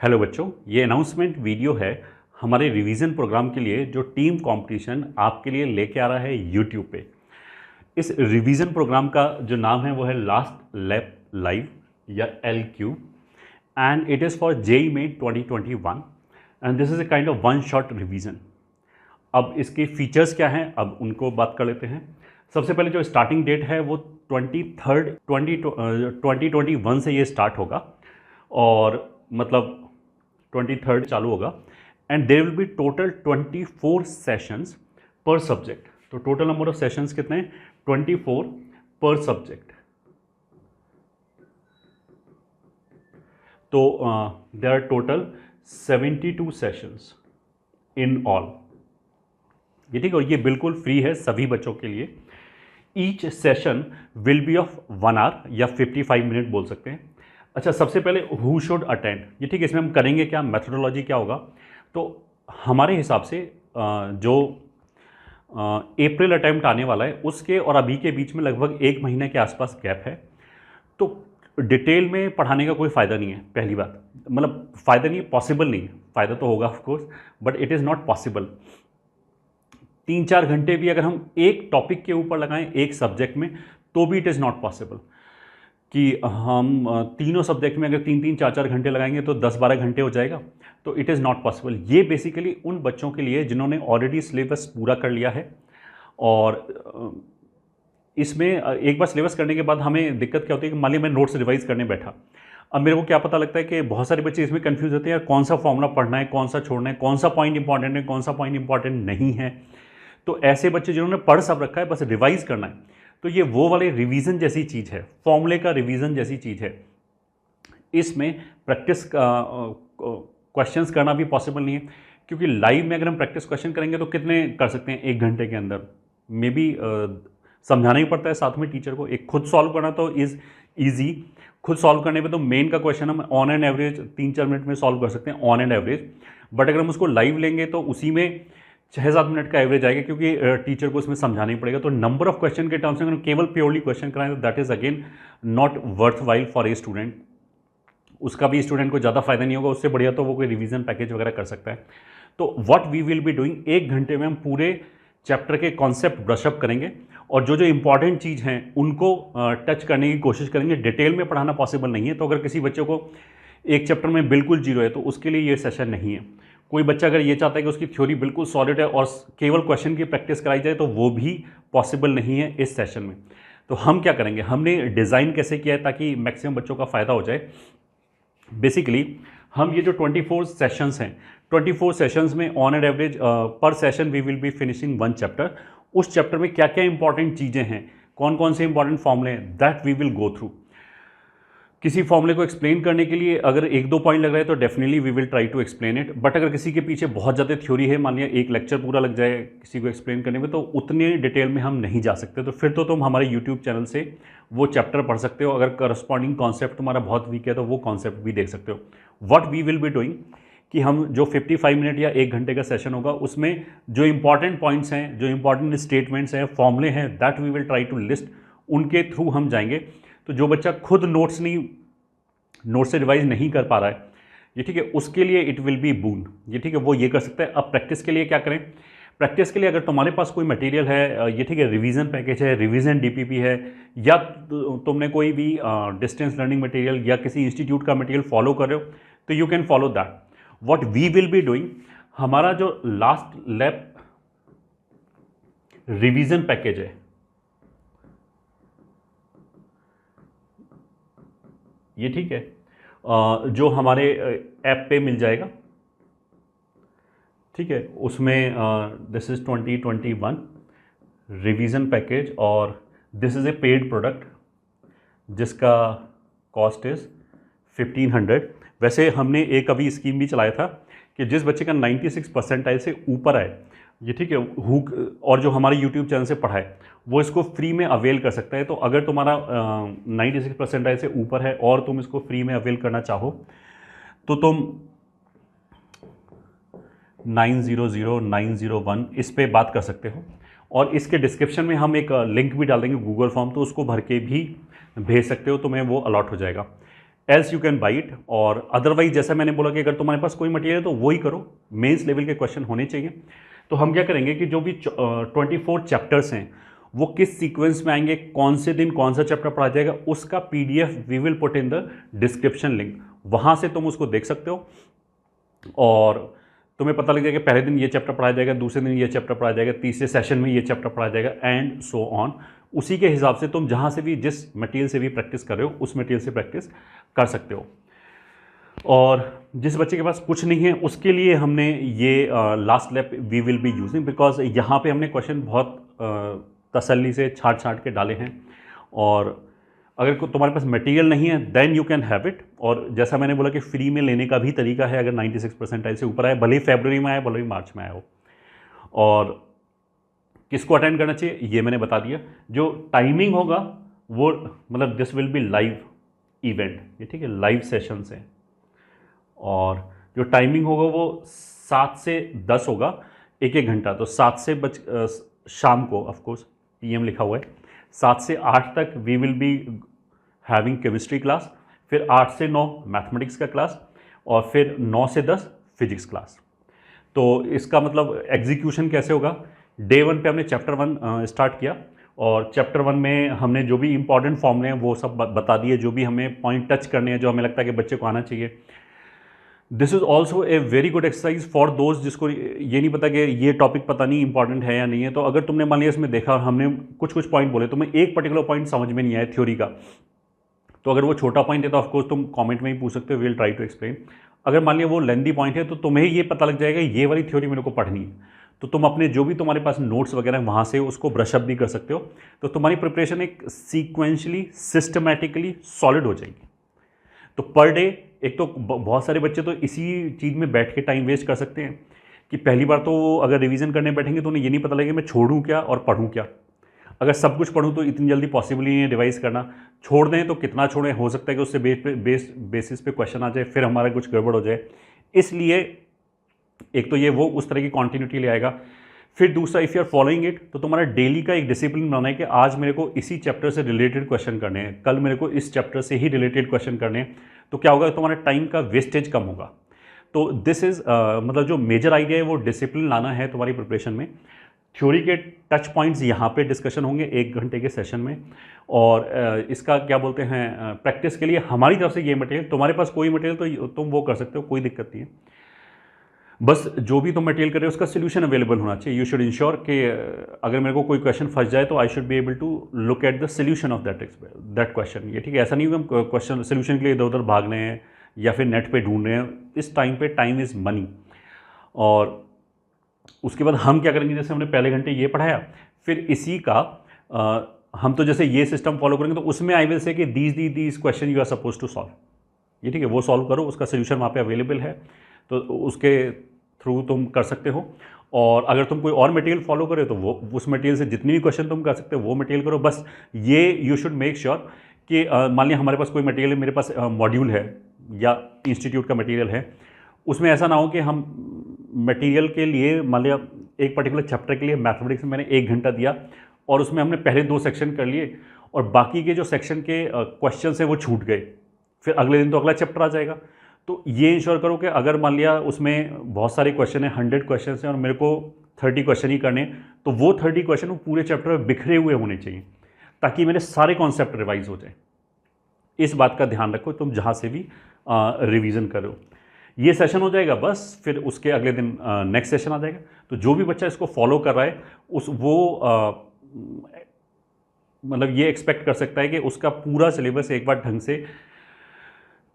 Hello बच्चों, ये announcement video है हमारे रिवीजन प्रोग्राम के लिए जो टीम कंपटीशन आपके लिए लेके आ रहा है यूट्यूब पे। इस रिवीजन प्रोग्राम का जो नाम है वो है लास्ट लैप लाइव या LQ and it is for JEE Main 2021 and this is a kind of one shot revision. अब इसके फीचर्स क्या हैं, अब उनको बात कर लेते हैं। सबसे पहले जो स्टार्टिंग डेट है वो 23 2021 से ये स्टार्ट होगा और मतलब 23 चालू होगा and there will be total 24 sessions per subject. तो टोटल नंबर ऑफ सेशंस कितने हैं? 24 पर सब्जेक्ट। तो there are total 72 sessions in all. ये ठीक है, और ये बिल्कुल फ्री है सभी बच्चों के लिए। Each session will be of 1 hour या 55 मिनट बोल सकते हैं। अच्छा, सबसे पहले हु शुड अटेंड, ये ठीक है, इसमें हम करेंगे क्या, मेथोडोलॉजी क्या होगा। तो हमारे हिसाब से जो अप्रैल अटेम्प्ट आने वाला है उसके और अभी के बीच में लगभग 1 महीने के आसपास गैप है। तो डिटेल में पढ़ाने का कोई फ़ायदा नहीं है। पहली बात, मतलब फ़ायदा नहीं है, पॉसिबल नहीं है। फ़ायदा तो होगा of course, but it is not possible. 3-4 घंटे भी अगर हम एक टॉपिक के ऊपर लगाएं एक सब्जेक्ट में तो भी इट इज़ नॉट पॉसिबल कि हम तीनों सब्जेक्ट में अगर 3-3, 4-4 घंटे लगाएंगे तो 10-12 घंटे हो जाएगा। तो इट इज़ नॉट पॉसिबल। ये बेसिकली उन बच्चों के लिए जिन्होंने ऑलरेडी सिलेबस पूरा कर लिया है और इसमें एक बार सिलेबस करने के बाद हमें दिक्कत क्या होती है कि मान लीजिए मैं नोट्स रिवाइज करने बैठा, अब मेरे को क्या पता लगता है कि बहुत सारे बच्चे इसमें कंफ्यूज होते हैं यार कौन सा फॉर्मूला पढ़ना है, कौन सा छोड़ना है, कौन सा पॉइंट इंपॉर्टेंट है, कौन सा पॉइंट इंपॉर्टेंट नहीं है। तो ऐसे बच्चे जिन्होंने पढ़ सब रखा है, बस रिवाइज करना है, तो ये वो वाले रिवीजन जैसी चीज़ है, फॉर्मूले का रिवीजन जैसी चीज़ है। इसमें प्रैक्टिस क्वेश्चंस करना भी पॉसिबल नहीं है, क्योंकि लाइव में अगर हम प्रैक्टिस क्वेश्चन करेंगे तो कितने कर सकते हैं 1 घंटे के अंदर। मे बी समझाना ही पड़ता है साथ में टीचर को। एक खुद सॉल्व करना तो इज़ ईजी, खुद सॉल्व करने पे तो मेन का क्वेश्चन हम ऑन एंड एवरेज 3-4 मिनट में सॉल्व कर सकते हैं ऑन एंड एवरेज। बट अगर हम उसको लाइव लेंगे तो उसी में 6-7 मिनट का एवरेज आएगा, क्योंकि टीचर को इसमें समझाना ही पड़ेगा। तो नंबर ऑफ क्वेश्चन के टर्म्स में अगर केवल प्योरली क्वेश्चन कराएं तो that is again not worth while for a student. उसका भी स्टूडेंट को ज़्यादा फायदा नहीं होगा, उससे बढ़िया तो वो कोई रिवीजन पैकेज वगैरह कर सकता है। तो what we will be doing, 1 घंटे में हम पूरे चैप्टर के कॉन्सेप्ट ब्रशअप करेंगे और जो जो इंपॉर्टेंट चीज़ हैं उनको टच करने की कोशिश करेंगे। डिटेल में पढ़ाना पॉसिबल नहीं है, तो अगर किसी बच्चे को एक चैप्टर में बिल्कुल जीरो है तो उसके लिए ये सेशन नहीं है। कोई बच्चा अगर ये चाहता है कि उसकी थ्योरी बिल्कुल सॉलिड है और केवल क्वेश्चन की प्रैक्टिस कराई जाए तो वो भी पॉसिबल नहीं है इस सेशन में। तो हम क्या करेंगे, हमने डिज़ाइन कैसे किया है ताकि मैक्सिमम बच्चों का फ़ायदा हो जाए। बेसिकली हम ये जो 24 सेशंस हैं, 24 सेशंस में on an average per session we will be finishing 1 chapter. उस चैप्टर में क्या क्या इंपॉर्टेंट चीज़ें हैं, कौन कौन से इंपॉर्टेंट फॉर्मूले हैं, that we will go through. किसी फॉर्मूले को एक्सप्लेन करने के लिए अगर 1-2 पॉइंट लग रहा है तो definitely we will try to explain it. But अगर किसी के पीछे बहुत ज़्यादा थ्योरी है, मान लिया एक लेक्चर पूरा लग जाए किसी को एक्सप्लेन करने में, तो उतने डिटेल में हम नहीं जा सकते। तो फिर तो तुम हमारे यूट्यूब चैनल से वो चैप्टर पढ़ सकते हो। अगर करस्पॉन्डिंग कॉन्सेप्ट तुम्हारा बहुत वीक है तो वो कॉन्सेप्ट भी देख सकते हो। What we will be doing कि हम जो 55 मिनट या 1 घंटे का सेशन होगा उसमें जो इंपॉर्टेंट पॉइंट्स हैं, जो इंपॉर्टेंट स्टेटमेंट्स हैं, फॉर्मूले हैं, that we will try to list, उनके थ्रू हम जाएंगे। तो जो बच्चा खुद नोट से रिवाइज नहीं कर पा रहा है, ये ठीक है, उसके लिए इट विल बी बून, ये ठीक है, वो ये कर सकता है। अब प्रैक्टिस के लिए क्या करें, प्रैक्टिस के लिए अगर तुम्हारे पास कोई मटेरियल है, ये ठीक है, रिवीजन पैकेज है, रिवीजन DPP है, या तुमने कोई भी डिस्टेंस लर्निंग मटेरियल या किसी इंस्टीट्यूट का मटेरियल फॉलो कर रहे हो तो you can follow that. What we will be doing, हमारा जो लास्ट लैप रिवीजन पैकेज है, ये ठीक है, जो हमारे ऐप पे मिल जाएगा, ठीक है, उसमें दिस इज़ 2021 रिवीजन पैकेज और this is a paid product जिसका कॉस्ट इज़ 1500। वैसे हमने एक अभी स्कीम भी चलाया था कि जिस बच्चे का 96 परसेंटाइल से ऊपर आए, ये ठीक है, हुक और जो हमारे यूट्यूब चैनल से पढ़ा है वो इसको फ्री में अवेल कर सकता है। तो अगर तुम्हारा 96 परसेंटाइल से ऊपर है और तुम इसको फ्री में अवेल करना चाहो तो तुम 900901 इस पे बात कर सकते हो। और इसके डिस्क्रिप्शन में हम एक लिंक भी डाल देंगे गूगल फॉर्म, तो उसको भर के भी भेज सकते हो, तुम्हें वो अलॉट हो जाएगा। Else you can buy it, और अदरवाइज जैसा मैंने बोला कि अगर तुम्हारे पास कोई मटेरियल है तो वही करो, मेंस लेवल के क्वेश्चन होने चाहिए। तो हम क्या करेंगे कि जो भी 24 चैप्टर्स हैं वो किस सीक्वेंस में आएंगे, कौन से दिन कौन सा चैप्टर पढ़ा जाएगा, उसका PDF we will put in the description link, वहाँ से तुम उसको देख सकते हो और तुम्हें पता लग जाएगा कि पहले दिन ये चैप्टर पढ़ाया जाएगा, दूसरे दिन ये चैप्टर पढ़ाया जाएगा, तीसरे सेशन में ये चैप्टर पढ़ाया जाएगा, एंड सो ऑन। उसी के हिसाब से तुम जहाँ से भी जिस मटेरियल से भी प्रैक्टिस कर रहे हो उस मटेरियल से प्रैक्टिस कर सकते हो। और जिस बच्चे के पास कुछ नहीं है उसके लिए हमने ये last lap we will be using, because यहाँ पे हमने क्वेश्चन बहुत तसल्ली से छाट छाट के डाले हैं। और अगर तुम्हारे पास मटेरियल नहीं है then you can have it, और जैसा मैंने बोला कि फ्री में लेने का भी तरीका है। अगर 96 परसेंटाइल से ऊपर आए, भले ही फरवरी में आए भले ही मार्च में आए हो। और किसको अटेंड करना चाहिए ये मैंने बता दिया। जो टाइमिंग होगा वो मतलब this will be live event, ये ठीक है, लाइव सेशन है। और जो टाइमिंग होगा वो 7 से 10 होगा, एक घंटा। तो 7 से शाम को, ऑफकोर्स PM लिखा हुआ है, 7 से 8 तक we will be having chemistry class, फिर 8 से 9 मैथमेटिक्स का क्लास, और फिर 9 से 10 फिजिक्स क्लास। तो इसका मतलब एग्जीक्यूशन कैसे होगा, डे 1 पे हमने चैप्टर 1 स्टार्ट किया, और चैप्टर 1 में हमने जो भी इंपॉर्टेंट फॉर्मूले हैं वो सब बता दिए, जो भी हमें पॉइंट टच करने हैं जो हमें लगता है कि बच्चे को आना चाहिए। This is also a very good exercise for those जिसको ये नहीं पता कि ये टॉपिक पता नहीं इंपॉर्टेंट है या नहीं है। तो अगर तुमने मान लिया इसमें देखा और हमने कुछ पॉइंट बोले, तुम्हें एक पर्टिकुलर पॉइंट समझ में नहीं आया थ्योरी का, तो अगर वो छोटा पॉइंट है तो ऑफकोर्स तुम कमेंट में ही पूछ सकते हो, विल ट्राई टू एक्सप्लेन। अगर मान लिया वो लेंदी पॉइंट है तो तुम्हें ये पता लग जाएगा ये वाली थ्योरी मेरे को पढ़नी है, तो तुम अपने जो भी तुम्हारे पास नोट्स वगैरह वहाँ से उसको ब्रशअप भी कर सकते हो। तो तुम्हारी प्रिपरेशन एक सीक्वेंशली सिस्टमैटिकली सॉलिड हो जाएगी। तो पर डे एक तो बहुत सारे बच्चे तो इसी चीज़ में बैठ के टाइम वेस्ट कर सकते हैं कि पहली बार तो अगर रिवीजन करने बैठेंगे तो उन्हें ये नहीं पता लगेगा मैं छोड़ूं क्या और पढ़ूं क्या। अगर सब कुछ पढ़ूं तो इतनी जल्दी पॉसिबल ही नहीं है रिवाइज करना। छोड़ दें तो कितना छोड़ें, हो सकता है कि उससे बेसिस पे क्वेश्चन आ जाए, फिर हमारा कुछ गड़बड़ हो जाए। इसलिए एक तो ये वो उस तरह की कॉन्टिन्यूटी ले आएगा। फिर दूसरा, if you are following it, तो तुम्हारा डेली का एक डिसिप्लिन बनाना है कि आज मेरे को इसी चैप्टर से रिलेटेड क्वेश्चन करने हैं, कल मेरे को इस चैप्टर से ही रिलेटेड क्वेश्चन करने हैं। तो क्या होगा, तुम्हारा टाइम का वेस्टेज कम होगा। तो दिस इज़ मतलब जो मेजर आइडिया है वो डिसिप्लिन लाना है तुम्हारी प्रिपरेशन में। थ्योरी के टच पॉइंट्स यहाँ पे डिस्कशन होंगे 1 घंटे के सेशन में। और इसका क्या बोलते हैं, प्रैक्टिस के लिए हमारी तरफ से ये मटेरियल, तुम्हारे पास कोई मटेरियल तो तुम वो कर सकते हो, कोई दिक्कत नहीं है। बस जो भी तुम मटेरियल कर रहे हो उसका सोल्यूशन अवेलेबल होना चाहिए। यू शुड इंश्योर कि अगर मेरे को कोई क्वेश्चन फंस जाए तो I should be able to look at the solution of that question. ये ठीक है, ऐसा नहीं कि हम क्वेश्चन सोल्यूशन के लिए इधर उधर भाग रहे हैं या फिर नेट पे ढूंढ रहे हैं। इस टाइम पे टाइम इज़ मनी। और उसके बाद हम क्या करेंगे, जैसे हमने पहले घंटे ये पढ़ाया, फिर इसी का हम तो जैसे ये सिस्टम फॉलो करेंगे तो उसमें आई विल से कि these question you are suppose to solve. ये ठीक है, वो सॉल्व करो, उसका सोल्यूशन वहाँ पे अवेलेबल है, तो उसके थ्रू तुम कर सकते हो। और अगर तुम कोई और मटेरियल फॉलो करो तो वो उस मटेरियल से जितनी भी क्वेश्चन तुम कर सकते हो वो मटेरियल करो। बस ये यू शुड मेक श्योर कि मान लिया हमारे पास कोई मटेरियल है, मेरे पास मॉड्यूल है या इंस्टीट्यूट का मटेरियल है, उसमें ऐसा ना हो कि हम मटेरियल के लिए मान लिया एक पर्टिकुलर चैप्टर के लिए मैथमेटिक्स में मैंने 1 घंटा दिया और उसमें हमने पहले 2 सेक्शन कर लिए और बाकी के जो सेक्शन के क्वेश्चन है वो छूट गए, फिर अगले दिन तो अगला चैप्टर आ जाएगा। तो ये इंश्योर करो कि अगर मान लिया उसमें बहुत सारे क्वेश्चन है, 100 क्वेश्चन हैं और मेरे को 30 क्वेश्चन ही करने, तो वो 30 क्वेश्चन वो पूरे चैप्टर में बिखरे हुए होने चाहिए ताकि मेरे सारे कॉन्सेप्ट रिवाइज हो जाए। इस बात का ध्यान रखो तुम जहाँ से भी रिवीजन करो। ये सेशन हो जाएगा, बस फिर उसके अगले दिन नेक्स्ट सेशन आ जाएगा। तो जो भी बच्चा इसको फॉलो कर रहा है मतलब ये एक्सपेक्ट कर सकता है कि उसका पूरा सिलेबस एक बार ढंग से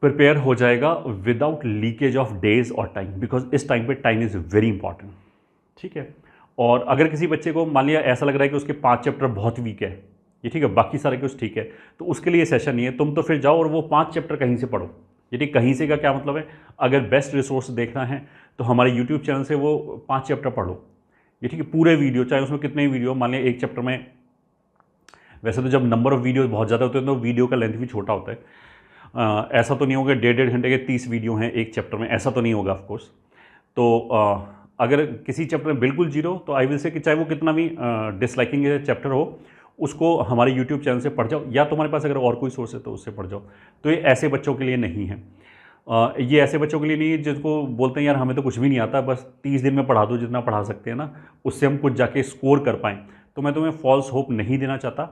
प्रिपेयर हो जाएगा विदाउट लीकेज ऑफ डेज और टाइम, बिकॉज इस टाइम पे टाइम इज़ वेरी इंपॉर्टेंट। ठीक है, और अगर किसी बच्चे को मान लिया ऐसा लग रहा है कि उसके 5 चैप्टर बहुत वीक है, ये ठीक है, बाकी सारे कुछ ठीक है, तो उसके लिए सेशन नहीं है। तुम तो फिर जाओ और वो 5 चैप्टर कहीं से पढ़ो। ये ठीक, कहीं से का क्या मतलब है, अगर बेस्ट रिसोर्स देखना है तो हमारे यूट्यूब चैनल से वो 5 चैप्टर पढ़ो। ये ठीक है, पूरे वीडियो, चाहे उसमें कितने वीडियो, मान लिया एक चैप्टर में, वैसे तो जब नंबर ऑफ वीडियो बहुत ज़्यादा होते हैं तो वीडियो का लेंथ भी छोटा होता है। ऐसा तो नहीं होगा 1.5 घंटे के 30 वीडियो हैं एक चैप्टर में, ऐसा तो नहीं होगा ऑफकोर्स। तो अगर किसी चैप्टर में बिल्कुल जीरो, तो आई विल से कि चाहे वो कितना भी डिसलाइकिंग चैप्टर हो, उसको हमारे यूट्यूब चैनल से पढ़ जाओ, या तुम्हारे पास अगर और कोई सोर्स है तो उससे पढ़ जाओ। तो ये ऐसे बच्चों के लिए नहीं है। ये ऐसे बच्चों के लिए नहीं है जिनको बोलते हैं यार हमें तो कुछ भी नहीं आता, बस 30 दिन में पढ़ा दो जितना पढ़ा सकते हैं ना, उससे हम कुछ जाके स्कोर कर पाएँ। तो मैं तुम्हें फॉल्स होप नहीं देना चाहता।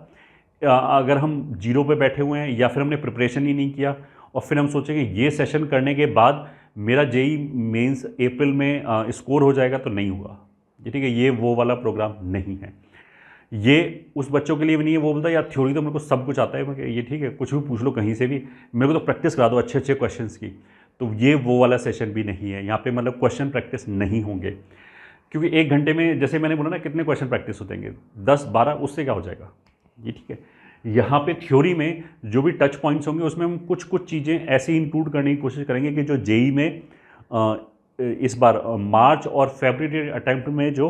अगर हम जीरो पे बैठे हुए हैं या फिर हमने प्रिपरेशन ही नहीं किया और फिर हम सोचेंगे ये सेशन करने के बाद मेरा जेई मेंस अप्रैल में स्कोर हो जाएगा, तो नहीं होगा। ये ठीक है, ये वो वाला प्रोग्राम नहीं है। ये उस बच्चों के लिए भी नहीं है वो बोलता है यार थ्योरी तो मेरे को सब कुछ आता है, मैं ये ठीक है कुछ भी पूछ लो कहीं से भी, मेरे को तो प्रैक्टिस करा दो अच्छे अच्छे क्वेश्चंस की। तो ये वो वाला सेशन भी नहीं है। यहाँ पे मतलब क्वेश्चन प्रैक्टिस नहीं होंगे, क्योंकि 1 घंटे में जैसे मैंने बोला ना कितने क्वेश्चन प्रैक्टिस होते हैं, 10-12, उससे क्या हो जाएगा। ये ठीक है, यहाँ पे थ्योरी में जो भी टच पॉइंट्स होंगे उसमें हम कुछ कुछ चीज़ें ऐसी इंक्लूड करने की कोशिश करेंगे कि जो जेई में इस बार मार्च और फरवरी अटैम्प्ट में जो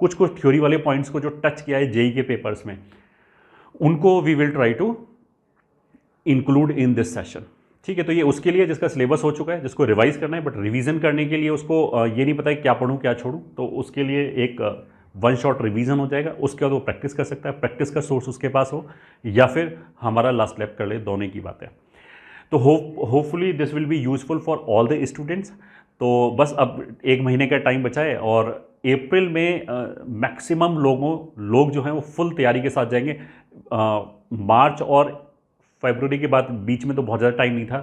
कुछ कुछ थ्योरी वाले पॉइंट्स को जो टच किया है जेई के पेपर्स में, उनको we will try to include in this session. ठीक है, तो ये उसके लिए जिसका सिलेबस हो चुका है, जिसको रिवाइज करना है, बट रिवीजन करने के लिए उसको ये नहीं पता है क्या पढ़ूँ क्या छोड़ूँ, तो उसके लिए एक वन शॉट रिवीजन हो जाएगा। उसके बाद वो प्रैक्टिस कर सकता है, प्रैक्टिस का सोर्स उसके पास हो, या फिर हमारा लास्ट लैब कर ले, दोनों की बात है। तो hopefully this will be useful for all the students. तो बस अब 1 महीने का टाइम बचा है और अप्रैल में मैक्सिमम लोग जो हैं वो फुल तैयारी के साथ जाएंगे। मार्च और फरवरी के बाद बीच में तो बहुत ज़्यादा टाइम नहीं था,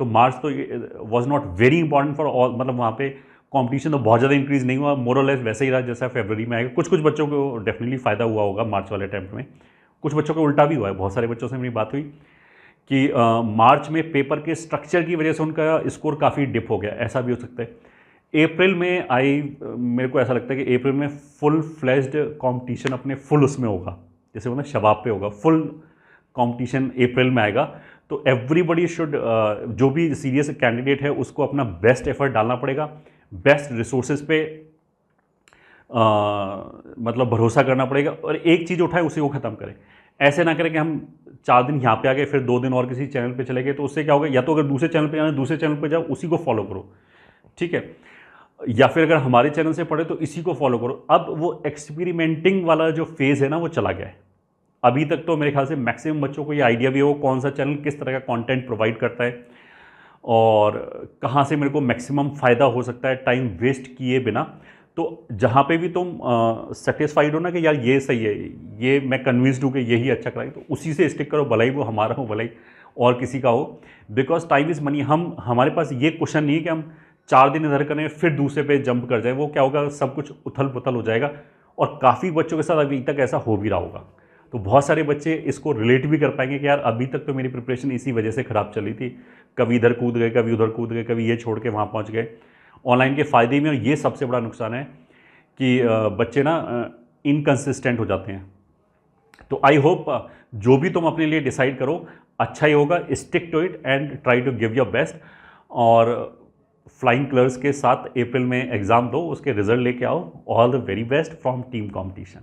तो मार्च तो was not very important for all, मतलब वहाँ पे कंपटीशन तो बहुत ज़्यादा इंक्रीज़ नहीं हुआ, मोर और लेस वैसे ही रहा जैसा फरवरी में आएगा। कुछ कुछ बच्चों को डेफिनेटली फ़ायदा हुआ होगा मार्च वाले अटैम्प्ट में, कुछ बच्चों को उल्टा भी हुआ है। बहुत सारे बच्चों से मेरी बात हुई कि मार्च में पेपर के स्ट्रक्चर की वजह से उनका स्कोर काफ़ी डिप हो गया, ऐसा भी हो सकता है। अप्रैल में मेरे को ऐसा लगता है कि अप्रैल में फुल फ्लैश्ड कॉम्पिटिशन अपने फुल उसमें होगा, जैसे मतलब शबाब पे होगा, फुल कॉम्पिटिशन अप्रैल में आएगा। तो एवरीबडी शुड, जो भी सीरियस कैंडिडेट है उसको अपना बेस्ट एफर्ट डालना पड़ेगा, बेस्ट रिसोर्सेज पे मतलब भरोसा करना पड़ेगा, और एक चीज़ उठाए उसी को ख़त्म करें। ऐसे ना करें कि हम 4 दिन यहाँ पे आ गए फिर 2 दिन और किसी चैनल पे चले गए, तो उससे क्या होगा, या तो अगर दूसरे चैनल पे जाना दूसरे चैनल पे जाओ, उसी को फॉलो करो, ठीक है, या फिर अगर हमारे चैनल से पढ़े तो इसी को फॉलो करो। अब वो एक्सपेरिमेंटिंग वाला जो फेज़ है ना वो चला गया है। अभी तक तो मेरे ख्याल से मैक्सिमम बच्चों को ये आइडिया भी हो कौन सा चैनल किस तरह का कंटेंट प्रोवाइड करता है और कहाँ से मेरे को मैक्सिमम फ़ायदा हो सकता है टाइम वेस्ट किए बिना। तो जहाँ पे भी तुम सेटिस्फाइड हो ना कि यार ये सही है, ये मैं कन्विंस्ड हूँ कि यही अच्छा कराए, तो उसी से स्टिक करो, भलाई वो हमारा हो भलाई और किसी का हो, बिकॉज टाइम इज़ मनी। हमारे पास ये क्वेश्चन नहीं है कि हम 4 दिन इधर करें फिर दूसरे पे जंप कर जाए, वो क्या होगा, सब कुछ उथल पुथल हो जाएगा। और काफ़ी बच्चों के साथ अभी तक ऐसा हो भी रहा होगा, तो बहुत सारे बच्चे इसको रिलेट भी कर पाएंगे कि यार अभी तक तो मेरी प्रिपरेशन इसी वजह से ख़राब चली थी, कभी इधर कूद गए, कभी उधर कूद गए, कभी ये छोड़ के वहाँ पहुँच गए। ऑनलाइन के फ़ायदे में, और ये सबसे बड़ा नुकसान है कि बच्चे ना इनकंसिस्टेंट हो जाते हैं। तो आई होप जो भी तुम अपने लिए डिसाइड करो अच्छा ही होगा, stick to it and try to give your best. और फ्लाइंग कलर्स के साथ अप्रैल में एग्ज़ाम दो, उसके रिजल्ट लेके आओ। All the very best from team competition.